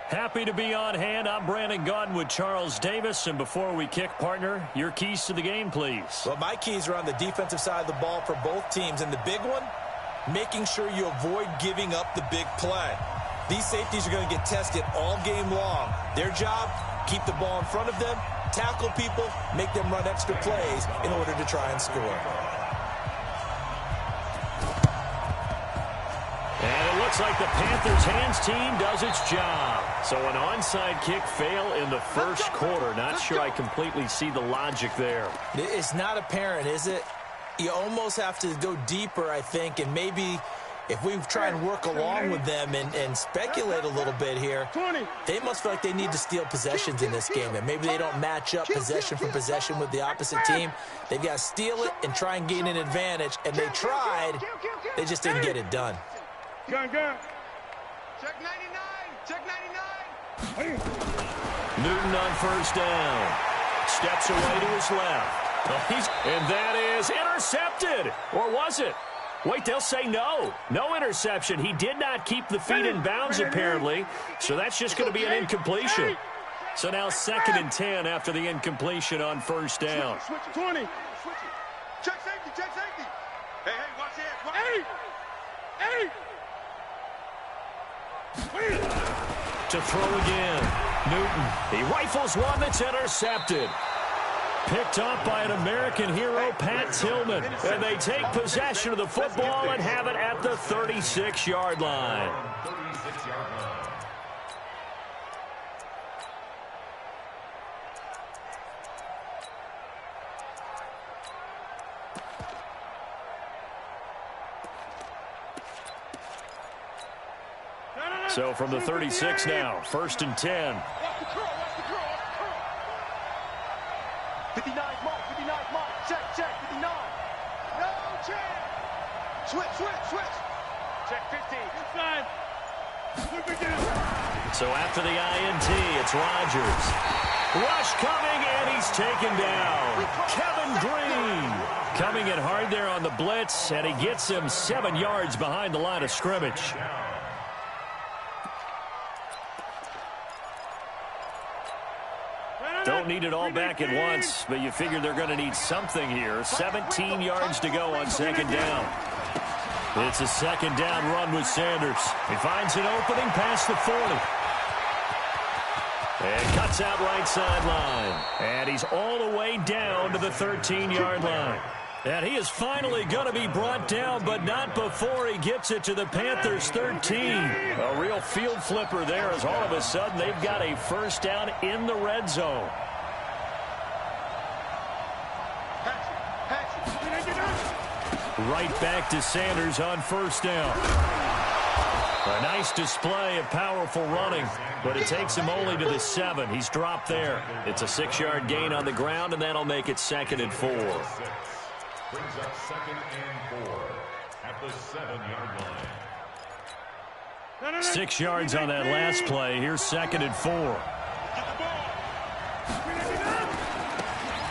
Happy to be on hand. I'm Brandon Gaudin with Charles Davis. And before we kick, partner, your keys to the game, please. Well, my keys are on the defensive side of the ball for both teams. And the big one, making sure you avoid giving up the big play. These safeties are going to get tested all game long. Their job, keep the ball in front of them, tackle people, make them run extra plays in order to try and score. And it looks like the Panthers hands team does its job. So an onside kick fail in the first quarter. Not sure I completely see the logic there. It's not apparent, is it? You almost have to go deeper, I think, and maybe if we try and work along with them and speculate a little bit here, they must feel like they need to steal possessions in this game, and maybe they don't match up possession for possession with the opposite team. They've got to steal it and try and gain an advantage, and they tried. They just didn't get it done. Gun. Check 99. Check 99. Newton on first down. Steps away to his left. And that is intercepted. Or was it? Wait, they'll say no. No interception. He did not keep the feet in bounds, apparently. So that's just going to be an incompletion. So now 2nd and 10 after the incompletion on first down. Switch it. 20. Switch it. Check safety. Check safety. Hey, watch it. Hey. To throw again. Newton. He rifles one that's intercepted. Picked off by an American hero, Pat Tillman. And they take possession of the football and have it at the 36-yard line. So from the 36 now, 1st and 10. 59 mark, check, 59. No chance. Switch. Check 15. Inside. So after the INT, it's Rodgers. Rush coming, and he's taken down. Kevin Green coming in hard there on the blitz, and he gets him 7 yards behind the line of scrimmage. Don't need it all back at once, but you figure they're going to need something here. 17 yards to go on 2nd down. It's a 2nd down run with Sanders. He finds an opening past the 40. And cuts out right sideline. And he's all the way down to the 13-yard line. And he is finally going to be brought down, but not before he gets it to the Panthers 13. A real field flipper there, as all of a sudden they've got a first down in the red zone. Right back to Sanders on first down. A nice display of powerful running, but it takes him only to the 7. He's dropped there. It's a 6-yard gain on the ground, and that'll make it 2nd and 4. Brings up 2nd and 4 at the 7-yard line. 6 yards on that last play. Here's 2nd and 4.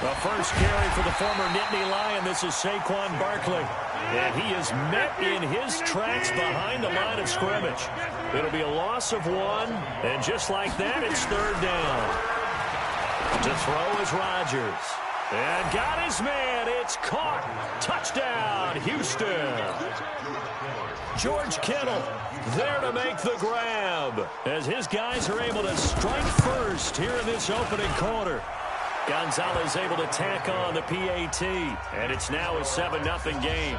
The first carry for the former Nittany Lion. This is Saquon Barkley. And he is met in his tracks behind the line of scrimmage. It'll be a loss of 1. And just like that, it's 3rd down. To throw is Rodgers. And got his man. It's caught. Touchdown, Houston. George Kittle there to make the grab as his guys are able to strike first here in this opening quarter. Gonzalez able to tack on the PAT, and it's now a 7-0 game.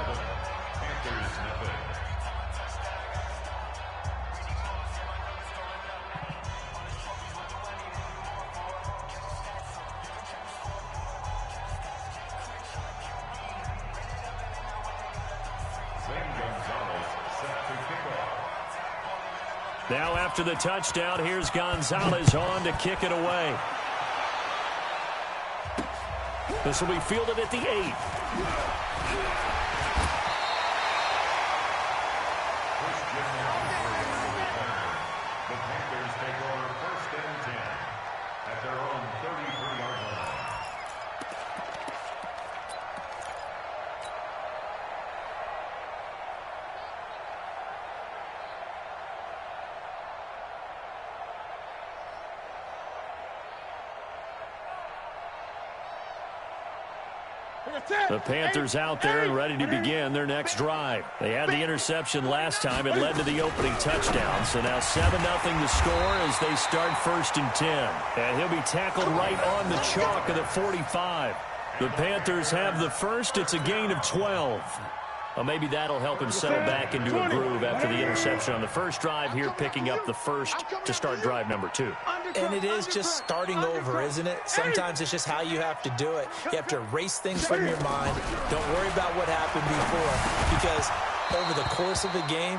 Now after the touchdown, here's Gonzalez on to kick it away. This will be fielded at the 8. The Panthers take over 1st and 10 at their own 33-yard line. The Panthers out there and ready to begin their next drive. They had the interception last time. It led to the opening touchdown. So now 7-0 the score as they start 1st and 10. And he'll be tackled right on the chalk of the 45. The Panthers have the first. It's a gain of 12. Well, maybe that'll help him settle back into a groove after the interception on the first drive here, picking up the first to start drive number 2. And it is just starting over, isn't it? Sometimes it's just how you have to do it. You have to erase things from your mind. Don't worry about what happened before, because over the course of the game,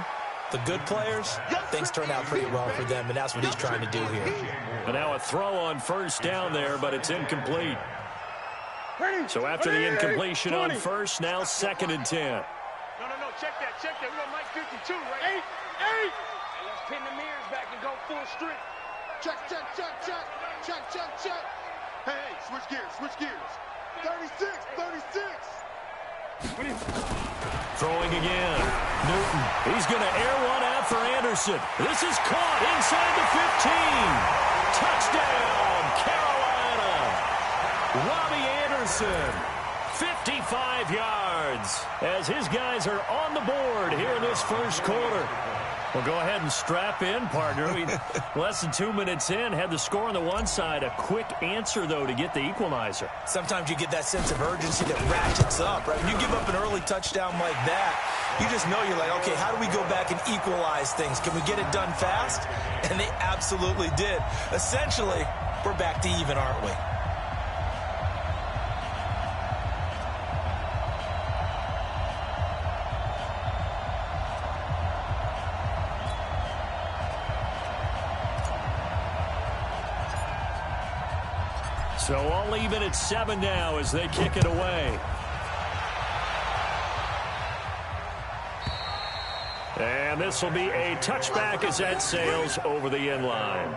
the good players, things turn out pretty well for them, and that's what he's trying to do here. But now a throw on first down there, but it's incomplete. So after the incompletion on first, now 2nd and 10. No, check that. We got Mike 52, right? 8. Hey, let's pin the mirrors back and go full strength. Check. Hey, switch gears. 36. Throwing again. Newton. He's going to air one out for Anderson. This is caught inside the 15. Touchdown, Carolina. Robbie Anderson. 55 yards as his guys are on the board here in this first quarter. Well, go ahead and strap in, partner. Less than 2 minutes in, had the score on the one side. A quick answer, though, to get the equalizer. Sometimes you get that sense of urgency that ratchets up, right? When you give up an early touchdown like that, you just know you're like, okay, how do we go back and equalize things? Can we get it done fast? And they absolutely did. Essentially, we're back to even, aren't we? So all even at 7 now as they kick it away. And this will be a touchback as that sails over the end line.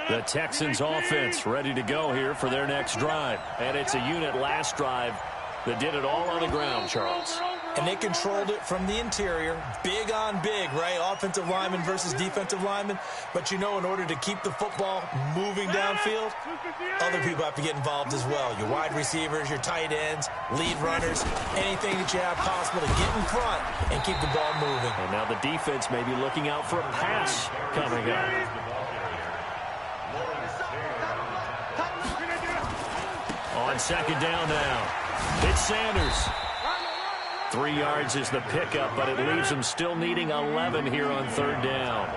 The Texans offense ready to go here for their next drive. And it's a unit last drive that did it all on the ground, Charles. And they controlled it from the interior. Big on big, right? Offensive lineman versus defensive lineman. But, you know, in order to keep the football moving downfield, other people have to get involved as well. Your wide receivers, your tight ends, lead runners, anything that you have possible to get in front and keep the ball moving. And now the defense may be looking out for a pass coming up. On 2nd down now, it's Sanders. 3 yards is the pickup, but it leaves him still needing 11 here on 3rd down.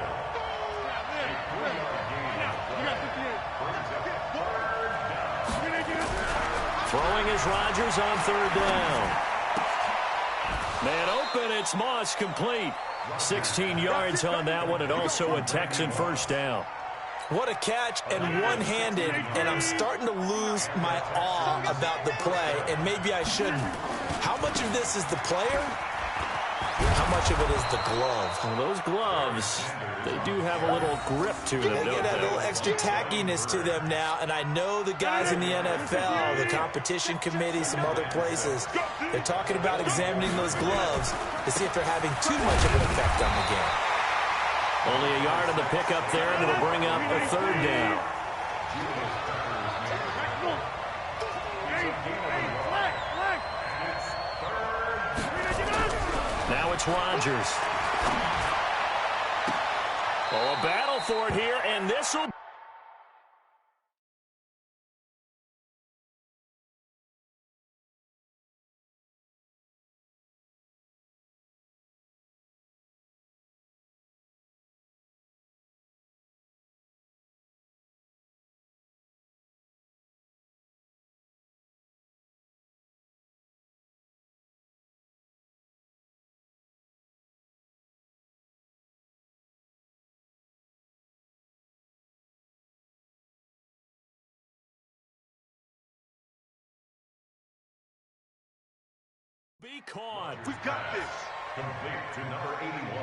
Throwing is Rodgers on 3rd down. Man open, it's Moss, complete. 16 yards on that one, and also a Texan first down. What a catch, and one-handed, and I'm starting to lose my awe about the play, and maybe I shouldn't. How much of this is the player? How much of it is the glove? Well, those gloves, they do have a little grip to them, They don't get a they? little extra tackiness to them now, and I know the guys in the NFL, the competition committee, some other places, they're talking about examining those gloves to see if they're having too much of an effect on the game. Only a yard on the pickup there, and it'll bring up a 3rd down. Now it's Rodgers. Oh, a battle for it here, and this will Be caught. We got this. Complete to number 81.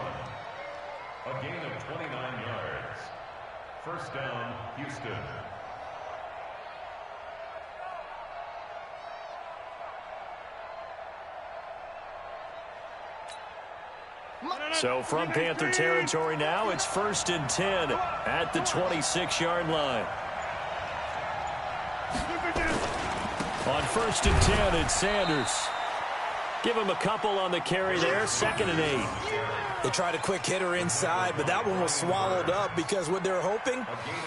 A gain of 29 yards. First down, Houston. So from Panther territory now, it's 1st and 10 at the 26-yard line. On 1st and 10, it's Sanders. Give him a couple on the carry there, 2nd and 8. They tried a quick hitter inside, but that one was swallowed up because what they're hoping,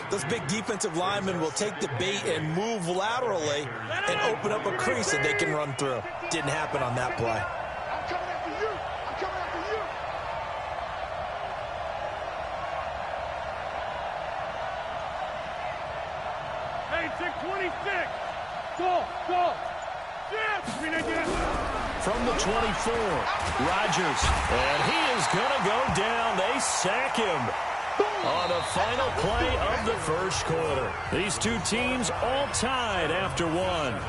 those big defensive linemen will take the bait and move laterally and open up a crease that they can run through. Didn't happen on that play. I'm coming after you. I'm coming after you. Hey, 626. Go, go. From the 24, Rodgers. And he is going to go down. They sack him on the final play of the first quarter. These two teams all tied after one.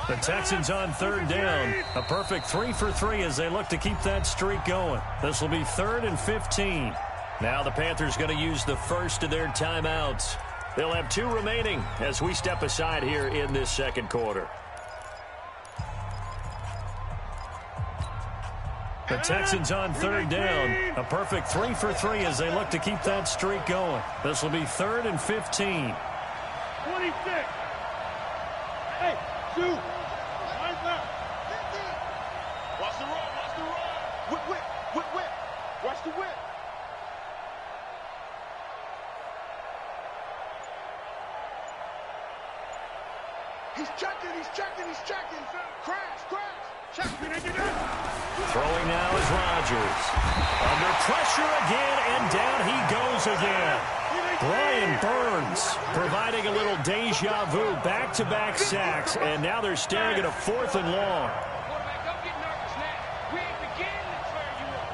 The Texans on 3rd down. A perfect 3 for 3 as they look to keep that streak going. This will be 3rd and 15. Now the Panthers going to use the first of their timeouts. They'll have 2 remaining as we step aside here in this second quarter. The Texans on 3rd down. A perfect 3 for 3 as they look to keep that streak going. This will be 3rd and 15. 26. Hey, shoot. Watch the run, watch the run. Whip, whip, whip, whip. Watch the whip. He's checking, he's checking, he's checking. Crash, crash. Check. Throwing now is Rodgers. Under pressure again, and down he goes again. Brian Burns providing a little deja vu, back-to-back sacks, and now they're staring at a 4th and long. Quarterback, don't get nervous now. We ain't beginning to clear you up.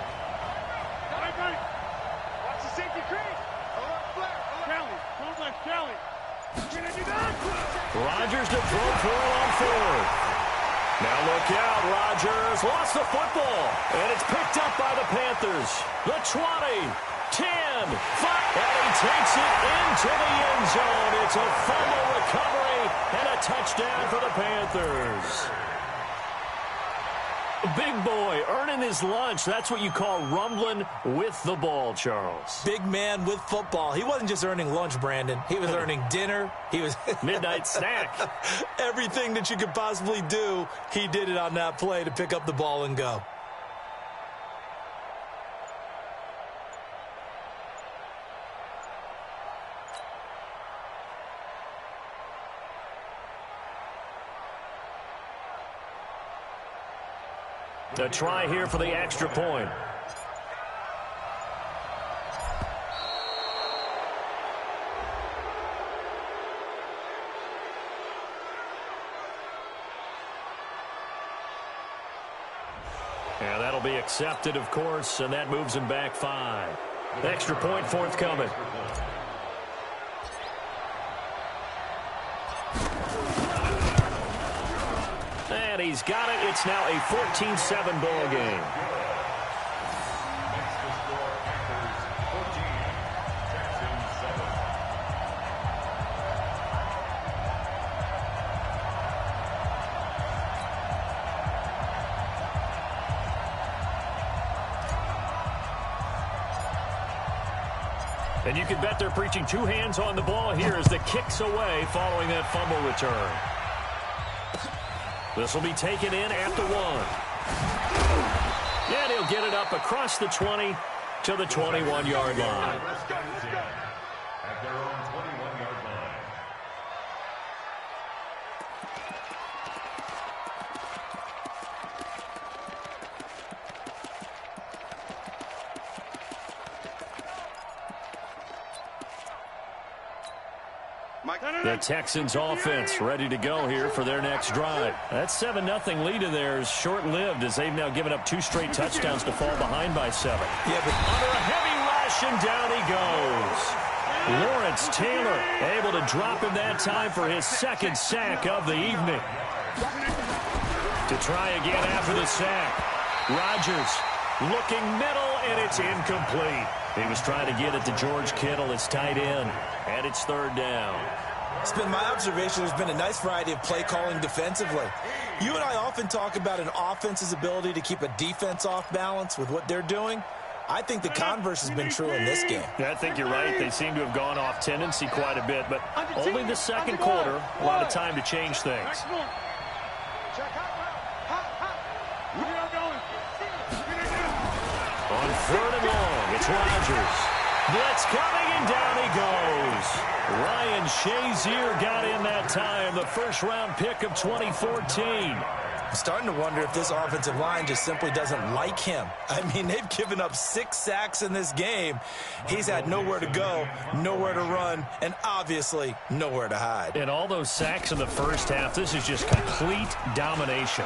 Watch the safety crease. Alert flare. Kelly. Don't let Kelly. Rodgers to throw for it on 4th. Now look out, Rodgers lost the football, and it's picked up by the Panthers. The 20, 10, 5, and he takes it into the end zone. It's a fumble recovery and a touchdown for the Panthers. Big boy earning his lunch. That's what you call rumbling with the ball, Charles. Big man with football. He wasn't just earning lunch, Brandon. He was earning dinner. He was midnight snack. Everything that you could possibly do, he did it on that play to pick up the ball and go. A try here for the extra point. And that'll be accepted, of course, and that moves him back 5. Extra point forthcoming. And he's got it. It's now a 14-7 ball game. Makes the score Panthers 14, Texans 7. And you can bet they're preaching 2 hands on the ball here as the kick's away following that fumble return. This will be taken in at the 1. And he'll get it up across the 20 to the 21-yard line. At their own 21-yard line. The Texans offense ready to go here for their next drive. That 7-0 lead of theirs short-lived as they've now given up 2 straight touchdowns to fall behind by 7. Yeah, but under a heavy rush, and down he goes. Lawrence Taylor able to drop him that time for his 2nd sack of the evening. To try again after the sack. Rodgers looking middle, and it's incomplete. He was trying to get it to George Kittle, his tight end, and it's 3rd down. It's been my observation there's been a nice variety of play calling defensively. You and I often talk about an offense's ability to keep a defense off balance with what they're doing. I think the converse has been true in this game. Yeah, I think you're right. They seem to have gone off tendency quite a bit, but only the 2nd quarter, a lot of time to change things. On 3rd and long, it's Rodgers. Blitz coming, and down he goes. Ryan Shazier got in that time, the 1st-round pick of 2014. I'm starting to wonder if this offensive line just simply doesn't like him. I mean, they've given up 6 sacks in this game. He's had nowhere to go, nowhere to run, and obviously nowhere to hide. And all those sacks in the first half, this is just complete domination.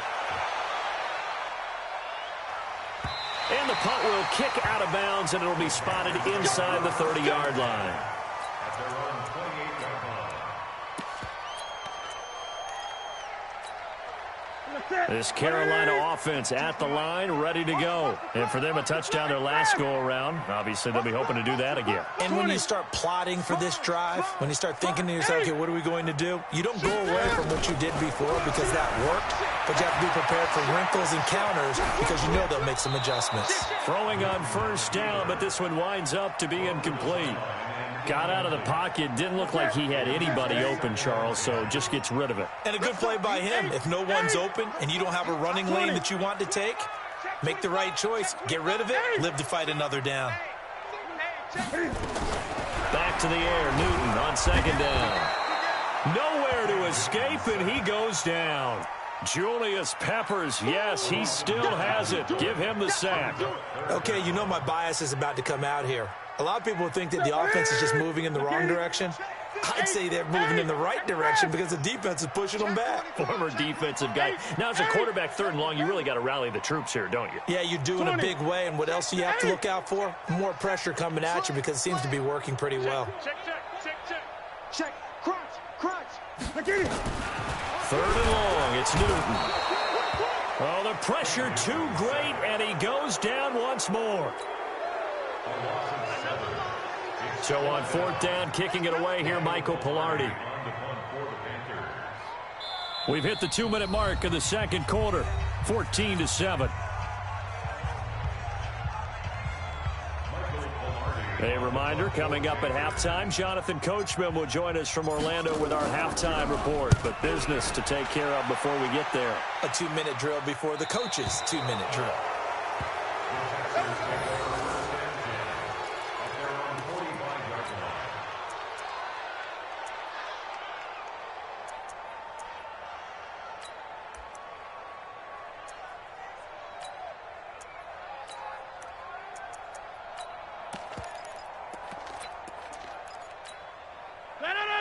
And the punt will kick out of bounds, and it'll be spotted inside the 30-yard line. This Carolina offense at the line, ready to go. And for them, a touchdown their last go-around. Obviously, they'll be hoping to do that again. And when you start plotting for this drive, when you start thinking to yourself, okay, what are we going to do? You don't go away from what you did before because that worked, but you have to be prepared for wrinkles and counters because you know they'll make some adjustments. Throwing on 1st down, but this one winds up to be incomplete. Got out of the pocket. Didn't look like he had anybody open, Charles, so just gets rid of it. And a good play by him. If no one's open and you don't have a running lane that you want to take, make the right choice. Get rid of it. Live to fight another down. Back to the air. Newton on 2nd down. Nowhere to escape, and he goes down. Julius Peppers, yes, he still has it. Give him the sack. Okay, you know my bias is about to come out here. A lot of people think that the offense is just moving in the wrong direction. I'd say they're moving in the right direction because the defense is pushing them back. Former defensive guy. Now, as a quarterback 3rd and long, you really got to rally the troops here, don't you? Yeah, you do in a big way. And what else do you have to look out for? More pressure coming at you because it seems to be working pretty well. Check. Crunch. 3rd and long, it's Newton. Oh, the pressure too great, and he goes down once more. So on 4th down, kicking it away here, Michael Pilardi. We've hit the 2-minute mark of the 2nd quarter, 14-7. A reminder, coming up at halftime, Jonathan Coachman will join us from Orlando with our halftime report. But business to take care of before we get there. A 2-minute drill before the coach's 2-minute drill.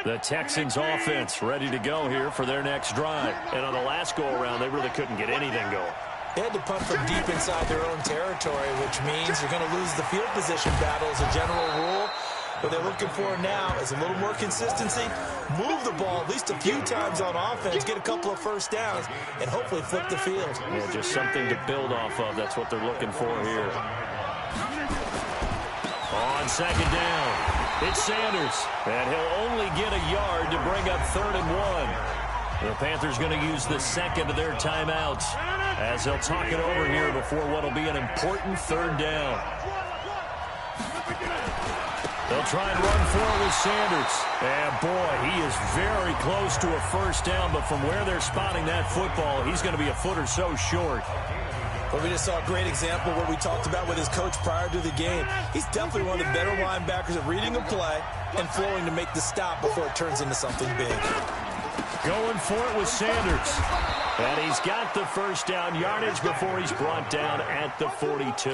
The Texans offense ready to go here for their next drive. And on the last go-around, they really couldn't get anything going. They had to punt from deep inside their own territory, which means you're going to lose the field position battle as a general rule. What they're looking for now is a little more consistency, move the ball at least a few times on offense, get a couple of 1st downs, and hopefully flip the field. Yeah, just something to build off of. That's what they're looking for here. On 2nd down, it's Sanders, and he'll only get a yard to bring up 3rd and 1. The Panthers going to use the 2nd of their timeouts as they'll talk it over here before what will be an important 3rd down. They'll try and run for it with Sanders. And, boy, he is very close to a 1st down, but from where they're spotting that football, he's going to be a foot or so short. Well, we just saw a great example of what we talked about with his coach prior to the game. He's definitely one of the better linebackers at reading a play and flowing to make the stop before it turns into something big. Going for it with Sanders. And he's got the 1st down yardage before he's brought down at the 42.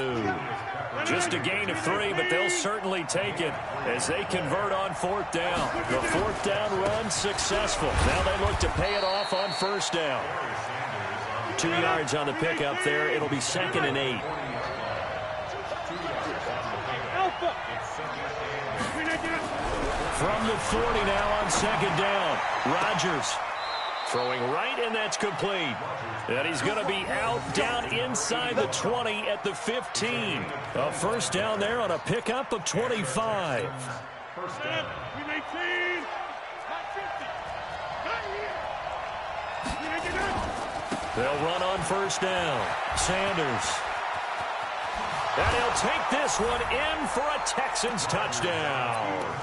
Just a gain of 3, but they'll certainly take it as they convert on 4th down. The 4th down run successful. Now they look to pay it off on 1st down. 2 yards on the pickup there. It'll be 2nd and 8. From the 40 now on 2nd down. Rodgers throwing right, and that's complete. And he's going to be out down inside the 20 at the 15. A 1st down there on a pickup of 25. First down. They'll run on 1st down. Sanders. And he'll take this one in for a Texans touchdown.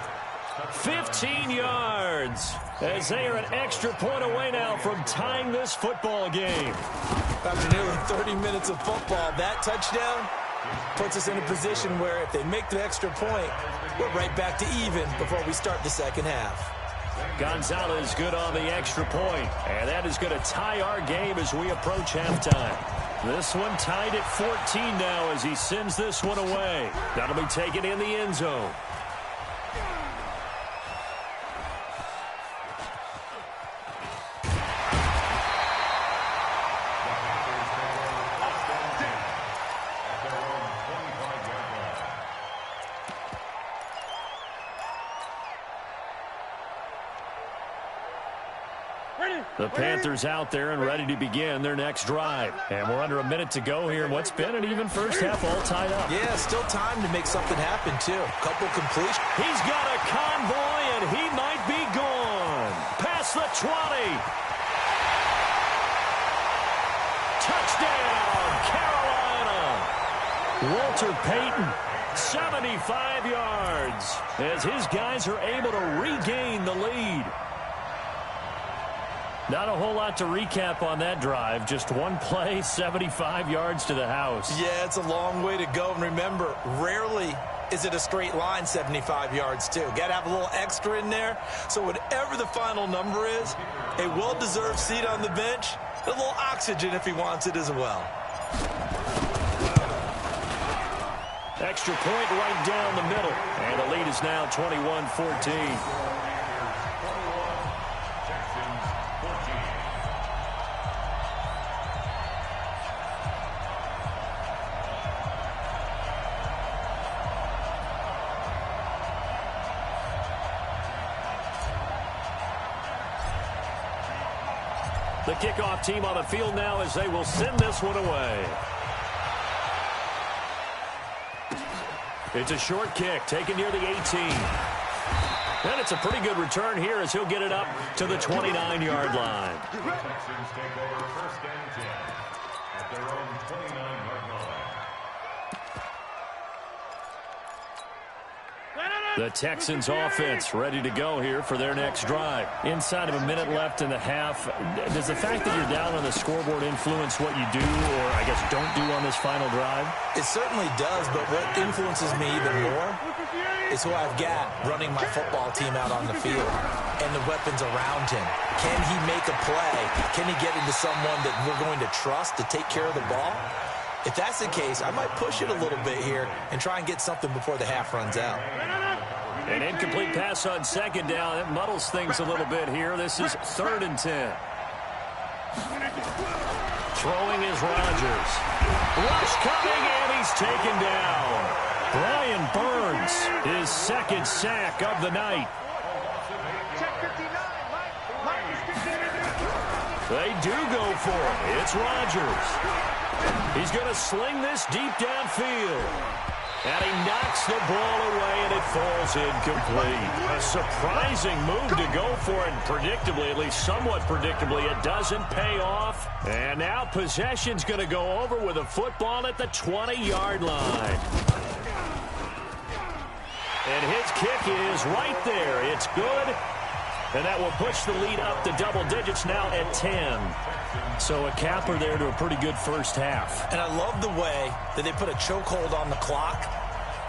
15 yards as they are an extra point away now from tying this football game. After nearly 30 minutes of football, that touchdown puts us in a position where if they make the extra point, we're right back to even before we start the second half. Gonzalez good on the extra point, and that is going to tie our game as we approach halftime. This one tied at 14 now as he sends this one away. That'll be taken in the end zone. The Panthers out there and ready to begin their next drive. And we're under a minute to go here in what's been an even first half, all tied up. Yeah, still time to make something happen, too. Couple completions. He's got a convoy, and he might be gone. Past the 20. Touchdown, Carolina. Walter Payton, 75 yards, as his guys are able to regain the lead. Not a whole lot to recap on that drive. Just one play, 75 yards to the house. Yeah, it's a long way to go. And remember, rarely is it a straight line 75 yards, too. Got to have a little extra in there. So whatever the final number is, a well-deserved seat on the bench, a little oxygen if he wants it as well. Extra point right down the middle. And the lead is now 21-14. The kickoff team on the field now as they will send this one away. It's a short kick taken near the 18. And it's a pretty good return here as he'll get it up to the 29-yard line. The Texans take over 1st and 10 at their own 29-yard line. The Texans offense ready to go here for their next drive. Inside of a minute left in the half, does the fact that you're down on the scoreboard influence what you do or, I guess, don't do on this final drive? It certainly does, but what influences me even more is who I've got running my football team out on the field and the weapons around him. Can he make a play? Can he get into someone that we're going to trust to take care of the ball? If that's the case, I might push it a little bit here and try and get something before the half runs out. An incomplete pass on 2nd down. It muddles things a little bit here. This is 3rd and 10. Throwing is Rodgers. Rush coming, and he's taken down. Brian Burns, his 2nd sack of the night. They do go for it. It's Rodgers. He's going to sling this deep downfield. And he knocks the ball away, and it falls incomplete. A surprising move to go for it, and predictably, at least somewhat predictably, it doesn't pay off. And now possession's going to go over with a football at the 20-yard line. And his kick is right there. It's good. And that will push the lead up to double digits now at 10. So a capper there to a pretty good first half. And I love the way that they put a chokehold on the clock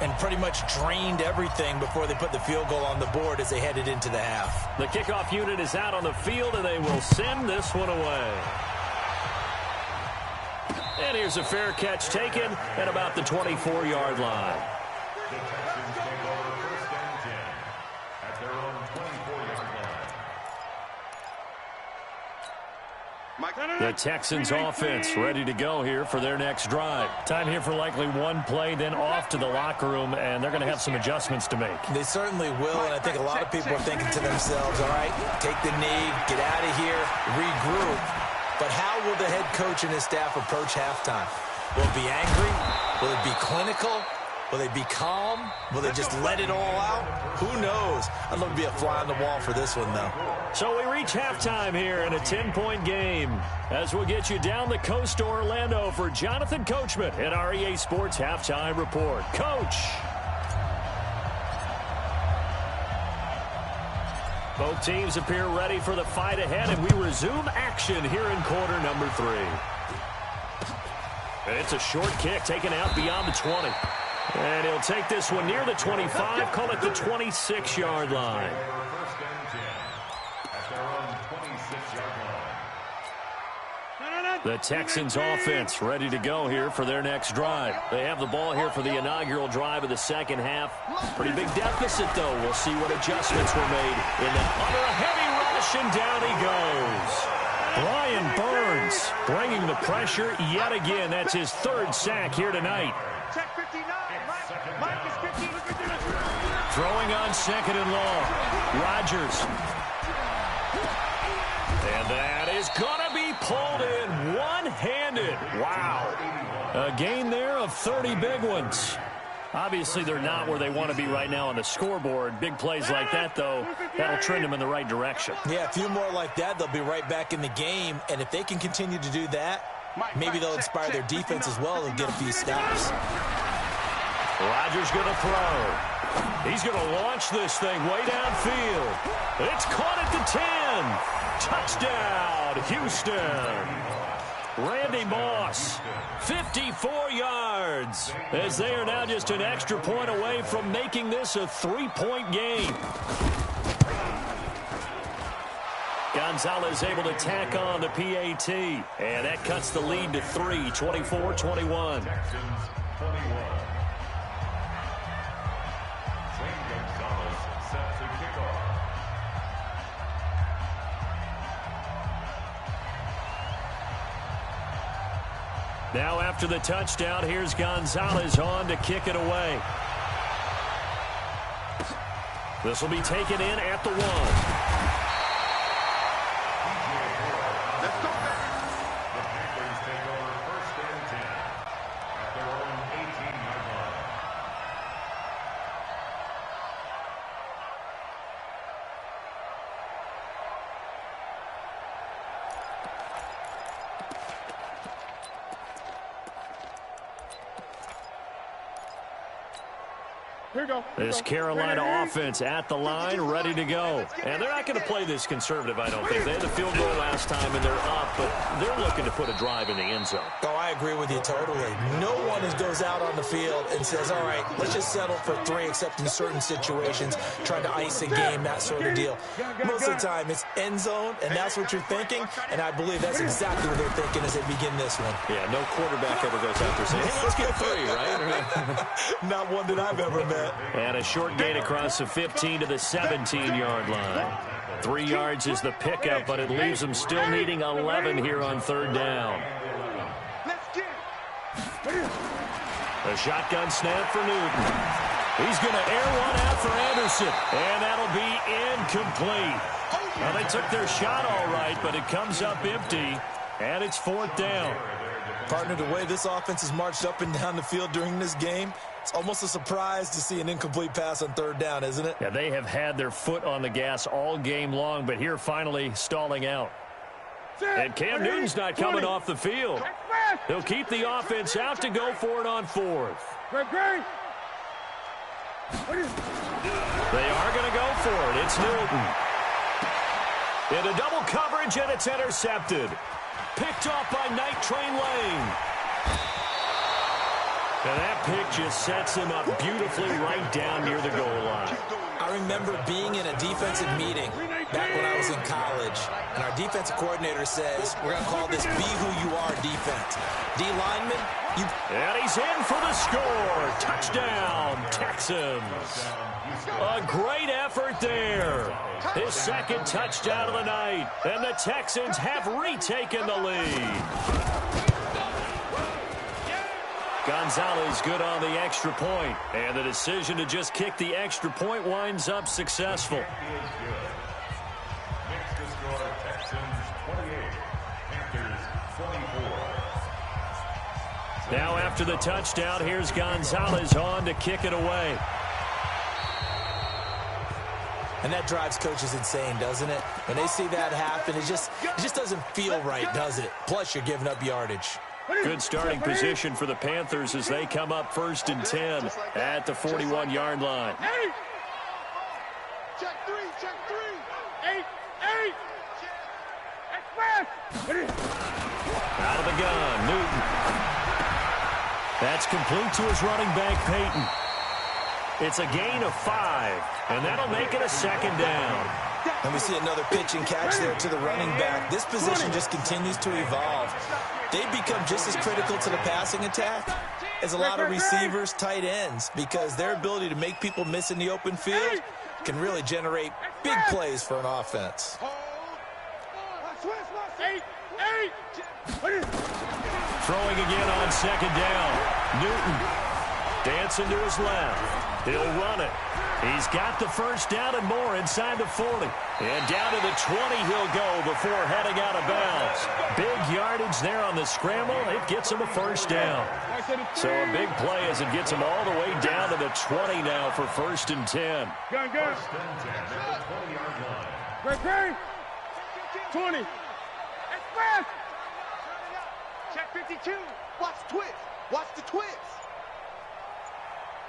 and pretty much drained everything before they put the field goal on the board as they headed into the half. The kickoff unit is out on the field, and they will send this one away. And here's a fair catch taken at about the 24-yard line. The Texans take over 1st and 10 at their own 24-yard line. The Texans offense ready to go here for their next drive. Time here for likely one play, then off to the locker room, and they're going to have some adjustments to make. They certainly will, and I think a lot of people are thinking to themselves, all right, take the knee, get out of here, regroup. But how will the head coach and his staff approach halftime? Will it be angry? Will it be clinical? Will they be calm? Will they just let it all out? Who knows? I'd love to be a fly on the wall for this one, though. So we reach halftime here in a 10-point game as we'll get you down the coast to Orlando for Jonathan Coachman at our EA Sports Halftime Report. Coach. Both teams appear ready for the fight ahead, and we resume action here in quarter number 3. It's a short kick taken out beyond the 20. And he'll take this one near the 25, call it the 26-yard line. First and 10 at their own 26-yard line. The Texans offense ready to go here for their next drive. They have the ball here for the inaugural drive of the second half. Pretty big deficit, though. We'll see what adjustments were made in that under a heavy rush, and down he goes. Brian Burns bringing the pressure yet again. That's his 3rd sack here tonight. Check 59. Mike is 15. Throwing on 2nd and long. Rodgers. And that is going to be pulled in one-handed. Wow. A gain there of 30 big ones. Obviously, they're not where they want to be right now on the scoreboard. Big plays like that, though, that'll trend them in the right direction. Yeah, a few more like that, they'll be right back in the game. And if they can continue to do that, maybe they'll inspire their defense as well and get a few stops. Rodgers going to throw. He's going to launch this thing way downfield. It's caught at the 10. Touchdown, Houston. Randy Moss, 54 yards, as they are now just an extra point away from making this a 3-point game. Gonzalez able to tack on the PAT, and that cuts the lead to 3, 24-21. Texans 21. Zane Gonzalez set to kick off. Now after the touchdown, here's Gonzalez on to kick it away. This will be taken in at the 1. Let's go, baby. The Panthers take over 1st and 10 at their own 18-yard line. Here you go. This Carolina offense at the line, ready to go. And they're not going to play this conservative, I don't think. They had the field goal last time, and they're up, but they're looking to put a drive in the end zone. Oh, I agree with you totally. No one goes out on the field and says, all right, let's just settle for 3, except in certain situations, trying to ice a game, that sort of deal. Most of the time, it's end zone, and that's what you're thinking, and I believe that's exactly what they're thinking as they begin this one. Yeah, no quarterback ever goes out there saying, hey, let's get 3, right? Not one that I've ever met. And a short gain across the 15 to the 17-yard line. 3 yards is the pickup, but it leaves them still needing 11 here on 3rd down. Let's get it. A shotgun snap for Newton. He's going to air one out for Anderson, and that'll be incomplete. Well, they took their shot all right, but it comes up empty, and it's 4th down. Partner, the way this offense has marched up and down the field during this game, it's almost a surprise to see an incomplete pass on 3rd down, isn't it? Yeah, they have had their foot on the gas all game long, but here finally stalling out. And Cam Newton's not coming off the field. They'll keep the offense out to go for it on 4th. They are going to go for it. It's Newton. Into double coverage, and it's intercepted. Picked off by Night Train Lane. And that pick just sets him up beautifully right down near the goal line. I remember being in a defensive meeting, back when I was in college. And our defensive coordinator says, we're going to call this be who you are defense. D lineman, you... And he's in for the score. Touchdown, Texans. A great effort there. His second touchdown of the night. And the Texans have retaken the lead. Gonzalez good on the extra point. And the decision to just kick the extra point winds up successful. Now after the touchdown, here's Gonzalez on to kick it away. And that drives coaches insane, doesn't it? When they see that happen, it just doesn't feel right, does it? Plus, you're giving up yardage. Good starting position for the Panthers as they come up 1st and 10 at the 41-yard line. Check three. 8. Out of the gun, Newton. That's complete to his running back, Peyton. It's a gain of 5, and that'll make it a 2nd down. And we see another pitch and catch there to the running back. This position just continues to evolve. They become just as critical to the passing attack as a lot of receivers, tight ends, because their ability to make people miss in the open field can really generate big plays for an offense. Throwing again on 2nd down. Newton dancing to his left. He'll run it. He's got the 1st down and more inside the 40. And down to the 20 he'll go before heading out of bounds. Big yardage there on the scramble. It gets him a 1st down. So a big play as it gets him all the way down to the 20 now for 1st and 10. Go. 20. Express. Check 52. Watch twist. Watch the twist.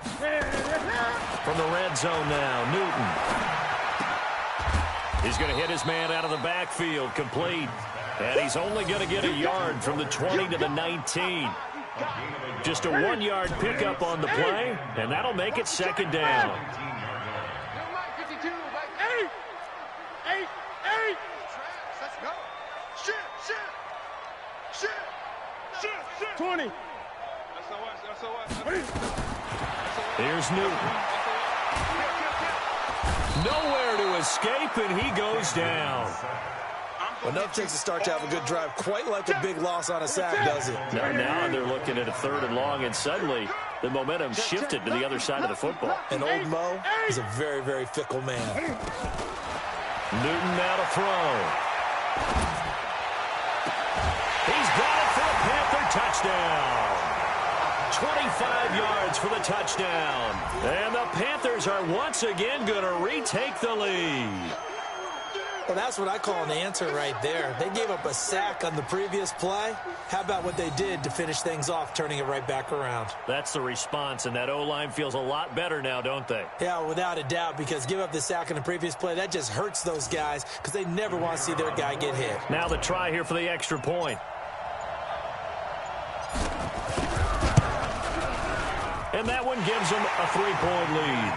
From the red zone now, Newton. He's going to hit his man out of the backfield, complete. And he's only going to get a yard from the 20 to the 19. Just a 1-yard pickup on the play, and that'll make it 2nd down. 8. Let's go. Shit. 20. Here's Newton. Nowhere to escape, and he goes down. Enough takes to start to have a good drive, quite like a big loss on a sack, does it? Now they're looking at a 3rd and long, and suddenly the momentum shifted to the other side of the football. And old Mo is a very, very fickle man. Newton now to throw. He's got it for a Panther touchdown. 25 yards for the touchdown. And the Panthers are once again going to retake the lead. Well, that's what I call an answer right there. They gave up a sack on the previous play. How about what they did to finish things off, turning it right back around? That's the response, and that O-line feels a lot better now, don't they? Yeah, without a doubt, because give up the sack on the previous play, that just hurts those guys because they never want to see their guy get hit. Now the try here for the extra point. And that one gives them a 3-point lead.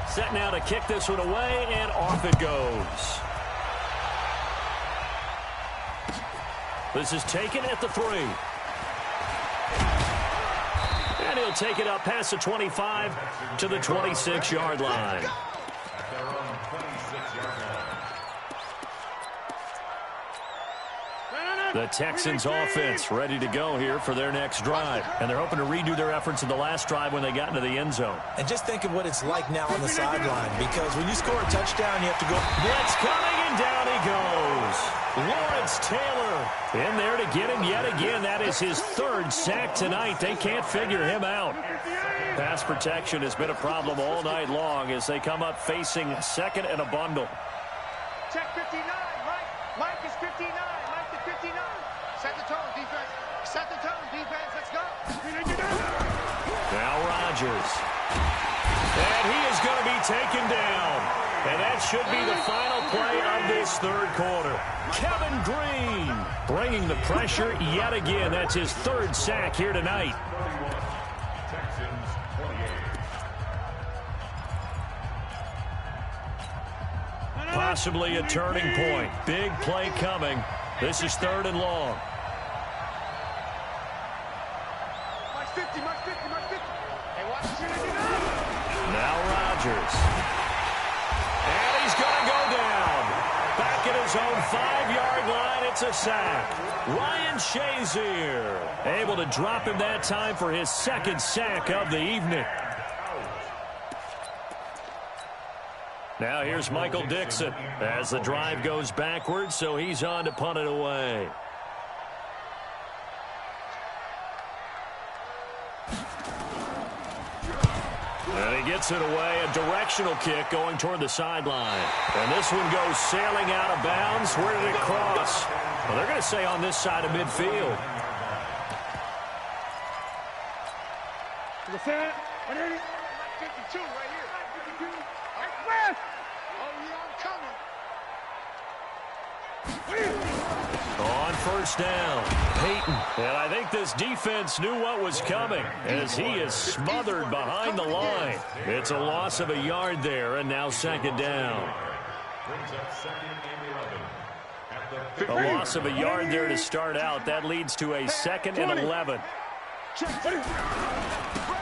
Set now to kick this one away, and off it goes. This is taken at the 3. And he'll take it up past the 25 to the 26-yard line. The Texans offense ready to go here for their next drive. And they're hoping to redo their efforts in the last drive when they got into the end zone. And just think of what it's like now on the sideline, because when you score a touchdown, you have to go. Blitz coming, and down he goes. Lawrence Taylor in there to get him yet again. That is his 3rd sack tonight. They can't figure him out. Pass protection has been a problem all night long as they come up facing 2nd and a bundle. Check 59. Mike is 59. Mike to 59. Set the tone, defense. Set the tone, defense. Let's go. Now Rodgers. And he is going to be taken down. And that should be the final play of this this third quarter. Kevin Green bringing the pressure yet again. That's his third sack here tonight. Texans 28. Possibly a turning point. Big play coming. This is 3rd and long. March 50, March 50, March 50. Hey, watch this. Now Rodgers. And he's going to go down. Back at his own 5-yard line, it's a sack. Ryan Shazier able to drop him that time for his 2nd sack of the evening. Now here's Michael Dixon as the drive goes backwards, so he's on to punt it away. And he gets it away, a directional kick going toward the sideline. And this one goes sailing out of bounds. Where did it cross? Well, they're going to say on this side of midfield. The fan, 52 right here. 52. West. Oh, yeah, I'm coming. On 1st down, Peyton. And I think this defense knew what was coming as he is smothered behind the line. It's a loss of a yard there, and now 2nd down. Brings up 2nd and 11. A loss of a yard there to start out. That leads to a 2nd and 11.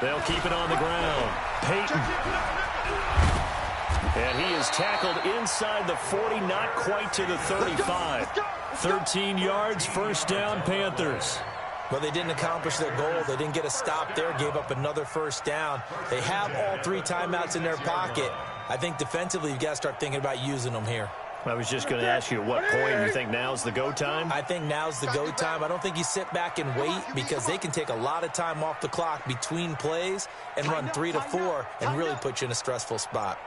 They'll keep it on the ground. Peyton. And he is tackled inside the 40, not quite to the 35. 13 yards, 1st down, Panthers. Well, they didn't accomplish their goal. They didn't get a stop there, gave up another 1st down. They have all 3 timeouts in their pocket. I think defensively you've got to start thinking about using them here. I was just going to ask you, at what point do you think now's the go time? I think now's the go time. I don't think you sit back and wait because they can take a lot of time off the clock between plays and run 3 to 4 and really put you in a stressful spot.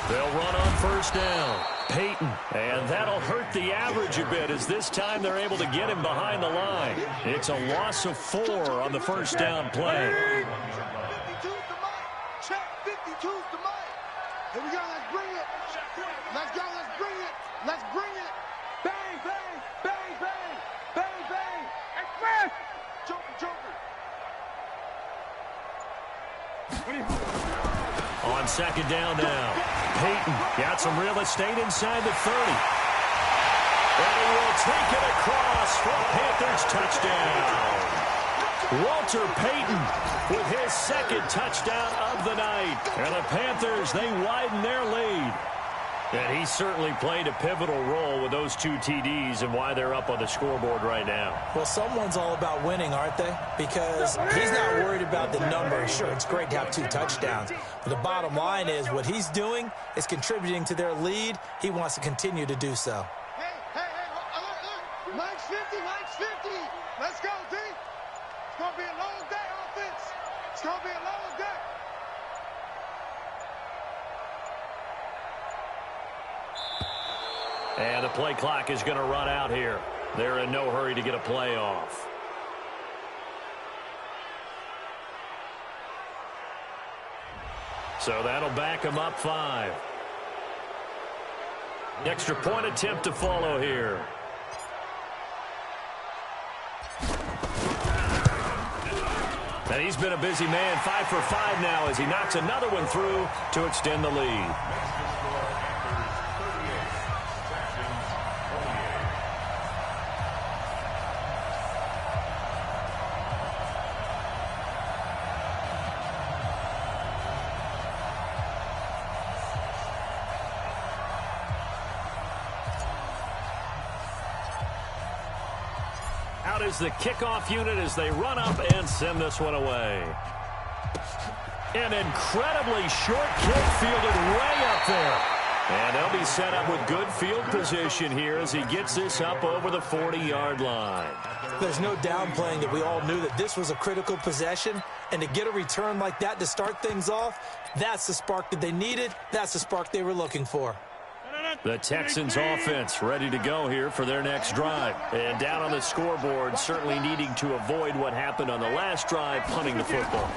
They'll run on 1st down. Peyton. And that'll hurt the average a bit as this time they're able to get him behind the line. It's a loss of 4 on the 1st down play. 52's the mic. Check 52's the mic. Here we go. Let's bring it. Let's go. Let's bring it. Let's bring it. Bang, bang, bang, bang, bang, bang. Express. Joker, Joker. On 2nd down now. Peyton got some real estate inside the 30. And he will take it across for a Panthers touchdown. Walter Payton with his 2nd touchdown of the night. And the Panthers, they widen their lead. And he certainly played a pivotal role with those 2 TDs and why they're up on the scoreboard right now. Well, someone's all about winning, aren't they? Because he's not worried about the number. Sure, it's great to have 2 touchdowns. But the bottom line is what he's doing is contributing to their lead. He wants to continue to do so. Hey, look. Mike's 50, Mike's 50. Let's go, D. It's going to be a long day, offense. It's going to be a long day. And the play clock is going to run out here. They're in no hurry to get a play off. So that'll back them up 5. Extra point attempt to follow here. And he's been a busy man, 5 for 5 now as he knocks another one through to extend the lead. Out is the kickoff unit as they run up and send this one away. An incredibly short kick fielded way up there. And they'll be set up with good field position here as he gets this up over the 40-yard line. There's no downplaying that we all knew that this was a critical possession. And to get a return like that to start things off, that's the spark that they needed. That's the spark they were looking for. The Texans offense ready to go here for their next drive. And down on the scoreboard, certainly needing to avoid what happened on the last drive, punting the football.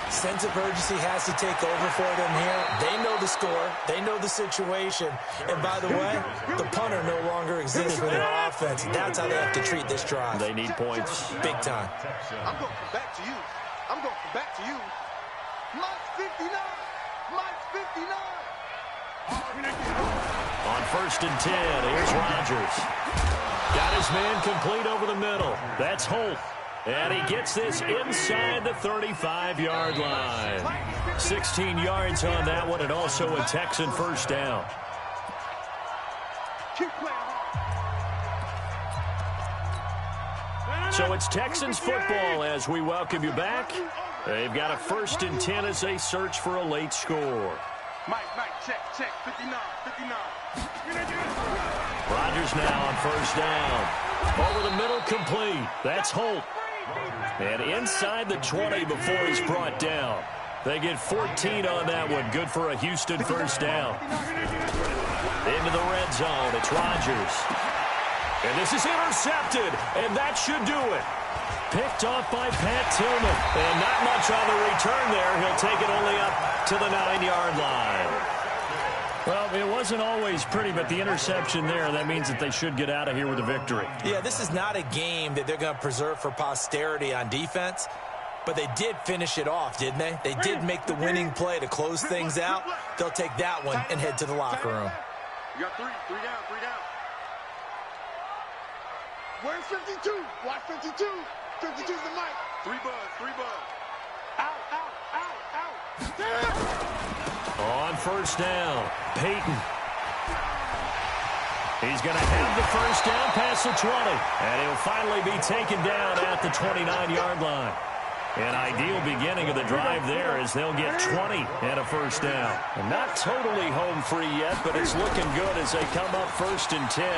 Sense of urgency has to take over for them here. They know the score. They know the situation. And by the way, the punter no longer exists for their offense. That's how they have to treat this drive. They need points. Big time. I'm going to come back to you. I'm going to come back to you. Mike's 59. Mike's 59. On 1st and 10, here's Rodgers. Got his man complete over the middle. That's Holt. And he gets this inside the 35-yard line. 16 yards on that one, and also a Texan first down. So it's Texans football as we welcome you back. They've got a 1st and 10 as they search for a late score. Mike, check, 59. Rodgers now on 1st down. Over the middle, complete. That's Holt. And inside the 20 before he's brought down. They get 14 on that one. Good for a Houston first down. Into the red zone. It's Rodgers. And this is intercepted. And that should do it. Picked off by Pat Tillman. And not much on the return there. He'll take it only up to the 9-yard line. Well, it wasn't always pretty, but the interception there, that means that they should get out of here with a victory. Yeah, this is not a game that they're going to preserve for posterity on defense, but they did finish it off, didn't they? They did make the winning play to close things out. They'll take that one and head to the locker room. You got three down. Where's 52? Watch 52. 52's the mic. Three buzz. Out. On 1st down, Peyton. He's going to have the first down past the 20. And he'll finally be taken down at the 29-yard line. An ideal beginning of the drive there as they'll get 20 and a first down. And not totally home free yet, but it's looking good as they come up 1st and 10.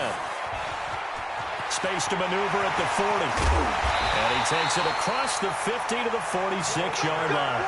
Space to maneuver at the 40. And he takes it across the 50 to the 46-yard line.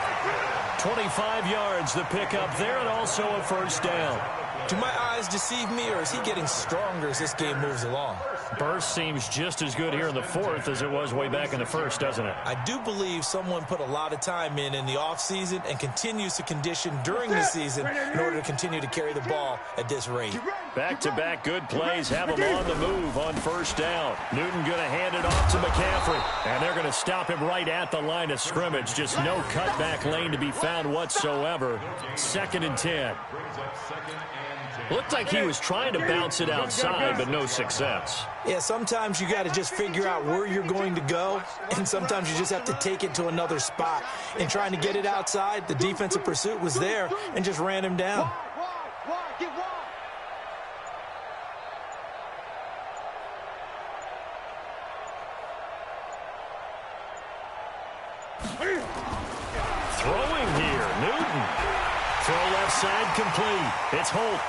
25 yards the pickup there, and also a first down. Do my eyes deceive me, or is he getting stronger as this game moves along? Burst seems just as good here in the 4th as it was way back in the 1st, doesn't it? I do believe someone put a lot of time in the offseason and continues to condition during the season in order to continue to carry the ball at this rate. Back-to-back good plays have him on the move on first down. Newton going to hand it off to McCaffrey. And they're going to stop him right at the line of scrimmage. Just no cutback lane to be found whatsoever. 2nd and 10. Looked like he was trying to bounce it outside, but no success. Yeah, sometimes you got to just figure out where you're going to go, and sometimes you just have to take it to another spot. In trying to get it outside, the defensive pursuit was there and just ran him down. Get wide. Throwing here, Newton. Throw left side complete. It's Holt.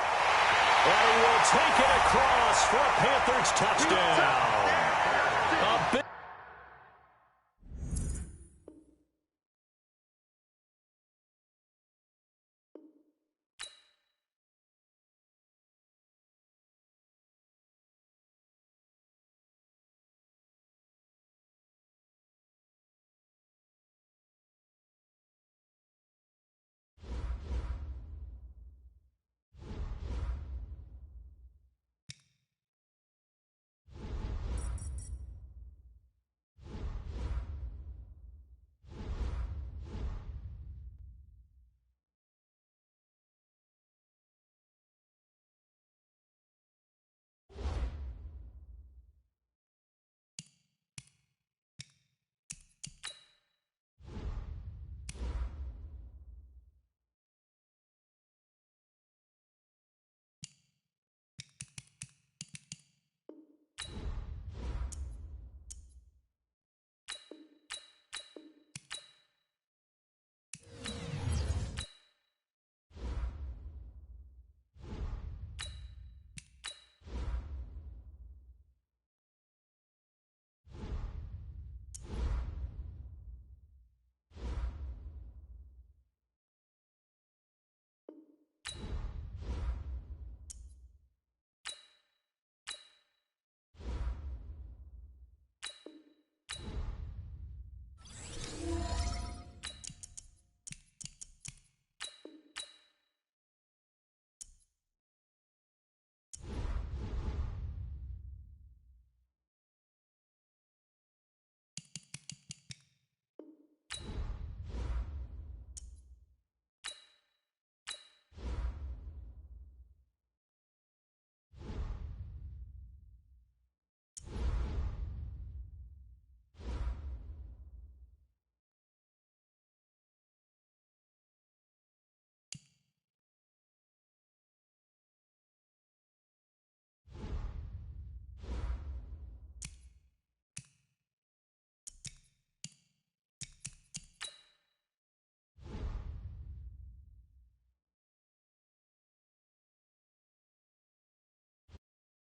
And he will take it across for a Panthers touchdown.